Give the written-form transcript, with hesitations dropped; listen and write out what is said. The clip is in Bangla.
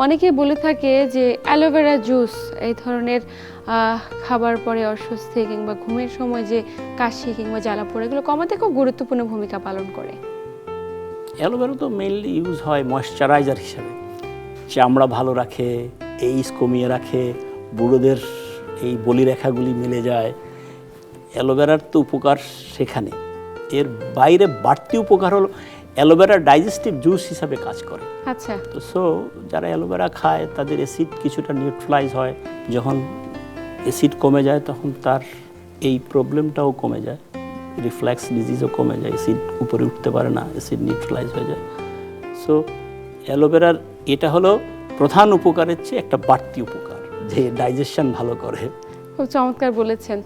অনেকে বলে থাকে যে অ্যালোভেরা জুস এই ধরনের খাবার পরে অস্বস্তি কিংবা ঘুমের সময় যে কাশি কিংবা জ্বালা পোড়া এগুলো কমাতে খুব গুরুত্বপূর্ণ ভূমিকা পালন করে। অ্যালোভেরা তো মেইনলি ইউজ হয় ময়েশ্চারাইজার হিসাবে, চামড়া ভালো রাখে, এইজ কমিয়ে রাখে, বুড়োদের এই বলিরেখাগুলি মিলে যায়। অ্যালোভেরার তো উপকার সেখানে, এর বাইরে বাড়তি উপকার হলো অ্যালোভেরা ডাইজেস্টিভ জুস হিসাবে কাজ করে। আচ্ছা, তো যারা অ্যালোভেরা খায় তাদের অ্যাসিড কিছুটা নিউট্রালাইজ হয়, যখন অ্যাসিড কমে যায় তখন তার এই প্রবলেমটাও কমে যায়, রিফ্লেক্স ডিজিজও কমে যায়, অ্যাসিড উপরে উঠতে পারে না, অ্যাসিড নিউট্রালাইজ হয়ে যায়। সো অ্যালোভেরার এটা হলো প্রধান উপকারের চেয়ে একটা বাড়তি উপকার, যে ডাইজেশন ভালো করে। খুব চমৎকার বলেছেন।